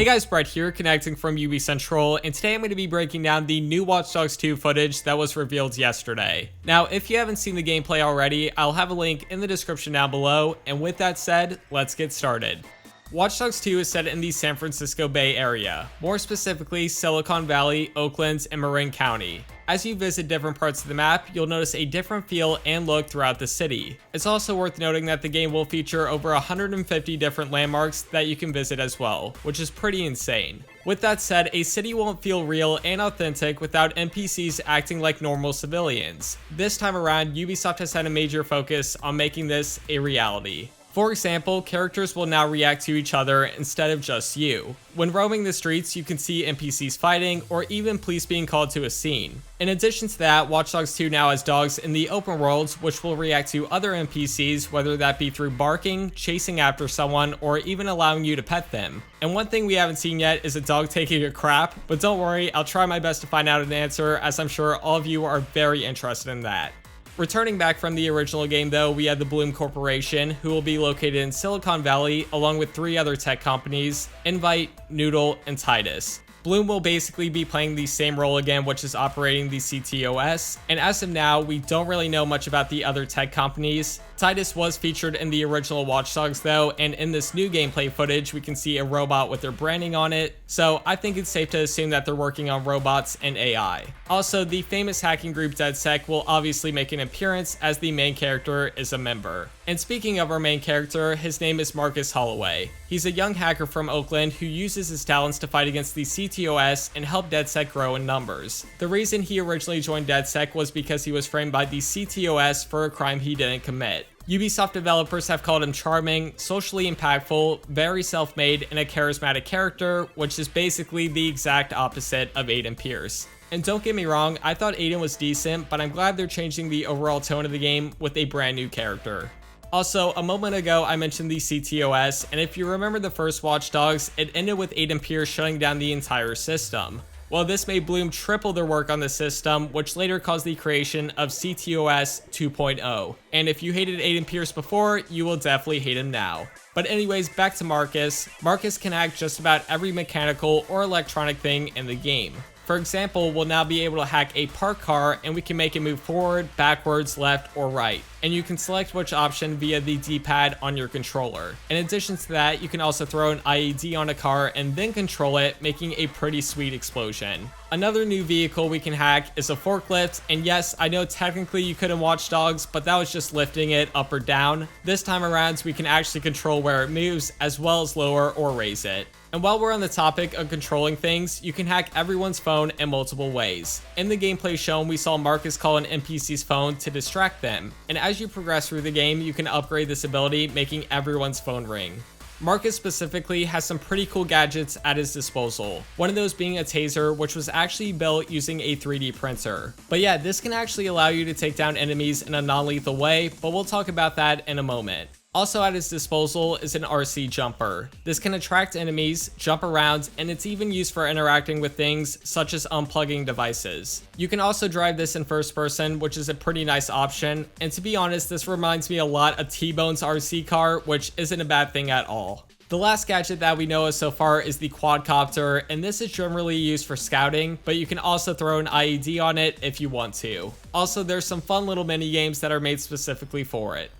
guys, Brett here, connecting from UbiCentral, and today I'm going to be breaking down the new Watch Dogs 2 footage that was revealed yesterday. Now, if you haven't seen the gameplay already, I'll have a link in the description down below, and with that said, let's get started. Watch Dogs 2 is set in the San Francisco Bay Area, more specifically Silicon Valley, Oakland, and Marin County. As you visit different parts of the map, you'll notice a different feel and look throughout the city. It's also worth noting that the game will feature over 150 different landmarks that you can visit as well, which is pretty insane. With that said, a city won't feel real and authentic without NPCs acting like normal civilians. This time around, Ubisoft has had a major focus on making this a reality. For example, characters will now react to each other instead of just you. When roaming the streets, you can see NPCs fighting or even police being called to a scene. In addition to that, Watch Dogs 2 now has dogs in the open worlds which will react to other NPCs, whether that be through barking, chasing after someone, or even allowing you to pet them. And one thing we haven't seen yet is a dog taking a crap, but don't worry, I'll try my best to find out an answer, as I'm sure all of you are very interested in that. Returning back from the original game though, we have the Bloom Corporation, who will be located in Silicon Valley along with 3 other tech companies, Invite, Noodle, and Titus. Bloom will basically be playing the same role again, which is operating the CTOS, and as of now, we don't really know much about the other tech companies. Titus was featured in the original Watch Dogs though, and in this new gameplay footage, we can see a robot with their branding on it, so I think it's safe to assume that they're working on robots and AI. Also, the famous hacking group DedSec will obviously make an appearance as the main character is a member. And speaking of our main character, his name is Marcus Holloway. He's a young hacker from Oakland who uses his talents to fight against the CTOS and help DedSec grow in numbers. The reason he originally joined DedSec was because he was framed by the CTOS for a crime he didn't commit. Ubisoft developers have called him charming, socially impactful, very self-made, and a charismatic character, which is basically the exact opposite of Aiden Pierce. And don't get me wrong, I thought Aiden was decent, but I'm glad they're changing the overall tone of the game with a brand new character. Also, a moment ago I mentioned the CTOS, and if you remember the first Watch Dogs, it ended with Aiden Pierce shutting down the entire system. Well, this made Bloom triple their work on the system, which later caused the creation of CTOS 2.0. And if you hated Aiden Pierce before, you will definitely hate him now. But anyways, back to Marcus. Marcus can hack just about every mechanical or electronic thing in the game. For example, we'll now be able to hack a parked car and we can make it move forward, backwards, left, or right. And you can select which option via the D-pad on your controller. In addition to that, you can also throw an IED on a car and then control it, making a pretty sweet explosion. Another new vehicle we can hack is a forklift, and yes, I know technically you couldn't Watch Dogs, but that was just lifting it up or down. This time around, we can actually control where it moves, as well as lower or raise it. And while we're on the topic of controlling things, you can hack everyone's phone in multiple ways. In the gameplay shown, we saw Marcus call an NPC's phone to distract them, and as you progress through the game, you can upgrade this ability, making everyone's phone ring. Marcus specifically has some pretty cool gadgets at his disposal, one of those being a taser, which was actually built using a 3D printer. But yeah, this can actually allow you to take down enemies in a non-lethal way, but we'll talk about that in a moment. Also at his disposal is an RC jumper. This can attract enemies, jump around, and it's even used for interacting with things such as unplugging devices. You can also drive this in first person, which is a pretty nice option, and to be honest, this reminds me a lot of T-Bone's RC car, which isn't a bad thing at all. The last gadget that we know of so far is the quadcopter, and this is generally used for scouting, but you can also throw an IED on it if you want to. Also, there's some fun little mini games that are made specifically for it.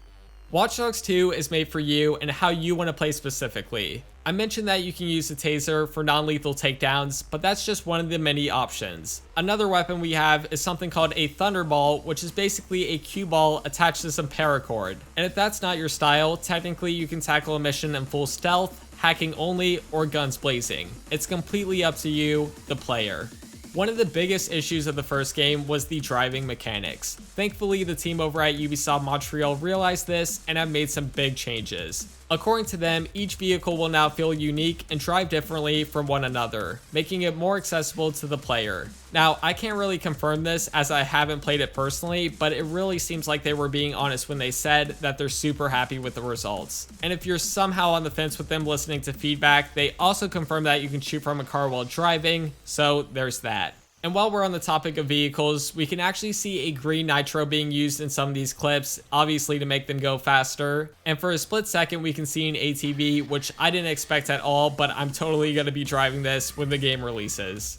Watch Dogs 2 is made for you and how you want to play specifically. I mentioned that you can use the taser for non-lethal takedowns, but that's just one of the many options. Another weapon we have is something called a thunderball, which is basically a cue ball attached to some paracord. And if that's not your style, technically you can tackle a mission in full stealth, hacking only, or guns blazing. It's completely up to you, the player. One of the biggest issues of the first game was the driving mechanics. Thankfully, the team over at Ubisoft Montreal realized this and have made some big changes. According to them, each vehicle will now feel unique and drive differently from one another, making it more accessible to the player. Now, I can't really confirm this as I haven't played it personally, but it really seems like they were being honest when they said that they're super happy with the results. And if you're somehow on the fence with them listening to feedback, they also confirmed that you can shoot from a car while driving, so there's that. And while we're on the topic of vehicles, we can actually see a green nitro being used in some of these clips, obviously to make them go faster. And for a split second, we can see an ATV, which I didn't expect at all, but I'm totally going to be driving this when the game releases.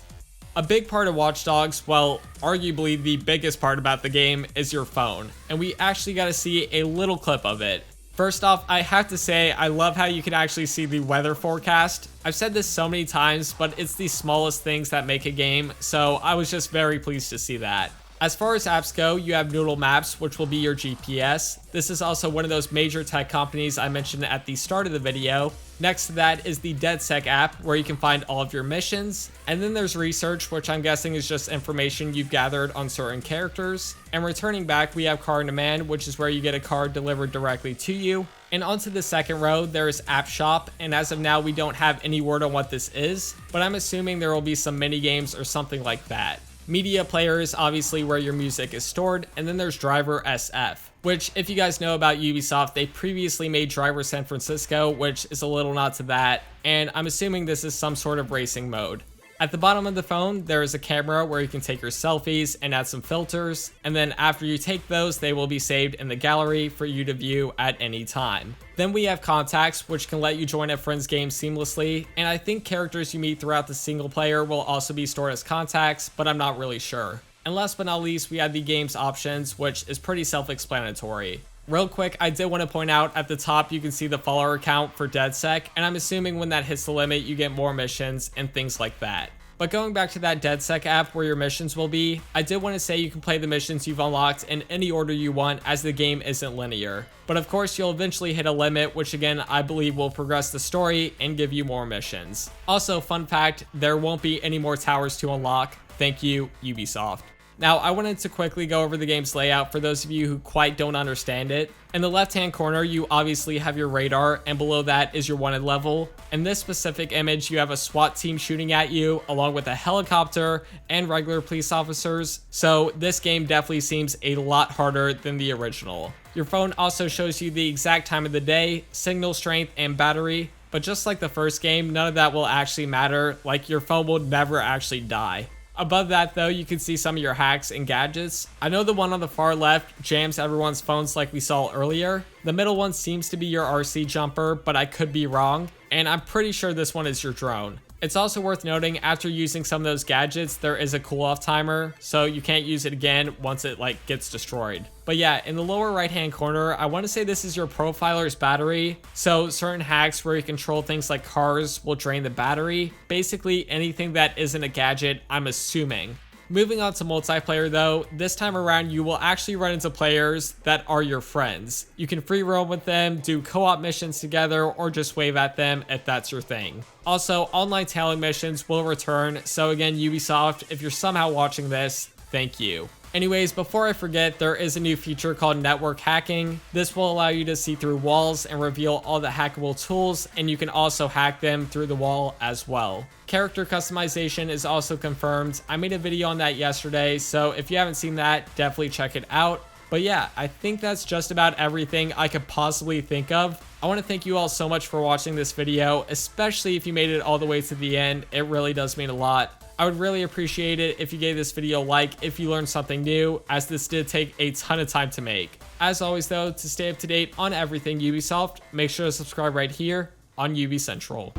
A big part of Watch Dogs, well, arguably the biggest part about the game, is your phone. And we actually got to see a little clip of it. First off, I have to say, I love how you can actually see the weather forecast. I've said this so many times, but it's the smallest things that make a game, so I was just very pleased to see that. As far as apps go, you have Noodle Maps, which will be your GPS. This is also one of those major tech companies I mentioned at the start of the video. Next to that is the DedSec app, where you can find all of your missions. And then there's Research, which I'm guessing is just information you've gathered on certain characters. And returning back, we have Car on Demand, which is where you get a car delivered directly to you. And onto the second row, there is App Shop, and as of now, we don't have any word on what this is, but I'm assuming there will be some mini games or something like that. Media Player is obviously where your music is stored, and then there's Driver SF, which, if you guys know about Ubisoft, they previously made Driver San Francisco, which is a little nod to that, and I'm assuming this is some sort of racing mode. At the bottom of the phone, there is a camera where you can take your selfies and add some filters, and then after you take those, they will be saved in the gallery for you to view at any time. Then we have Contacts, which can let you join a friend's game seamlessly, and I think characters you meet throughout the single player will also be stored as contacts, but I'm not really sure. And last but not least, we have the game's options, which is pretty self-explanatory. Real quick, I did want to point out at the top you can see the follower count for DedSec, and I'm assuming when that hits the limit you get more missions and things like that. But going back to that DedSec app where your missions will be, I did want to say you can play the missions you've unlocked in any order you want, as the game isn't linear. But of course you'll eventually hit a limit, which again I believe will progress the story and give you more missions. Also, fun fact, there won't be any more towers to unlock. Thank you, Ubisoft. Now, I wanted to quickly go over the game's layout for those of you who quite don't understand it. In the left-hand corner, you obviously have your radar, and below that is your wanted level. In this specific image, you have a SWAT team shooting at you, along with a helicopter and regular police officers. So this game definitely seems a lot harder than the original. Your phone also shows you the exact time of the day, signal strength, and battery. But just like the first game, none of that will actually matter, like your phone will never actually die. Above that though, you can see some of your hacks and gadgets. I know the one on the far left jams everyone's phones like we saw earlier. The middle one seems to be your RC jumper, but I could be wrong. And I'm pretty sure this one is your drone. It's also worth noting, after using some of those gadgets, there is a cool-off timer, so you can't use it again once it gets destroyed. But yeah, in the lower right-hand corner, I want to say this is your profiler's battery. So certain hacks where you control things like cars will drain the battery. Basically anything that isn't a gadget, I'm assuming. Moving on to multiplayer though, this time around you will actually run into players that are your friends. You can free roam with them, do co-op missions together, or just wave at them if that's your thing. Also, online tailing missions will return, so again, Ubisoft, if you're somehow watching this, thank you. Anyways, before I forget, there is a new feature called network hacking. This will allow you to see through walls and reveal all the hackable tools, and you can also hack them through the wall as well. Character customization is also confirmed. I made a video on that yesterday, so if you haven't seen that, definitely check it out. But yeah, I think that's just about everything I could possibly think of. I want to thank you all so much for watching this video, especially if you made it all the way to the end. It really does mean a lot. I would really appreciate it if you gave this video a like if you learned something new, as this did take a ton of time to make. As always though, to stay up to date on everything Ubisoft, make sure to subscribe right here on UbiCentral.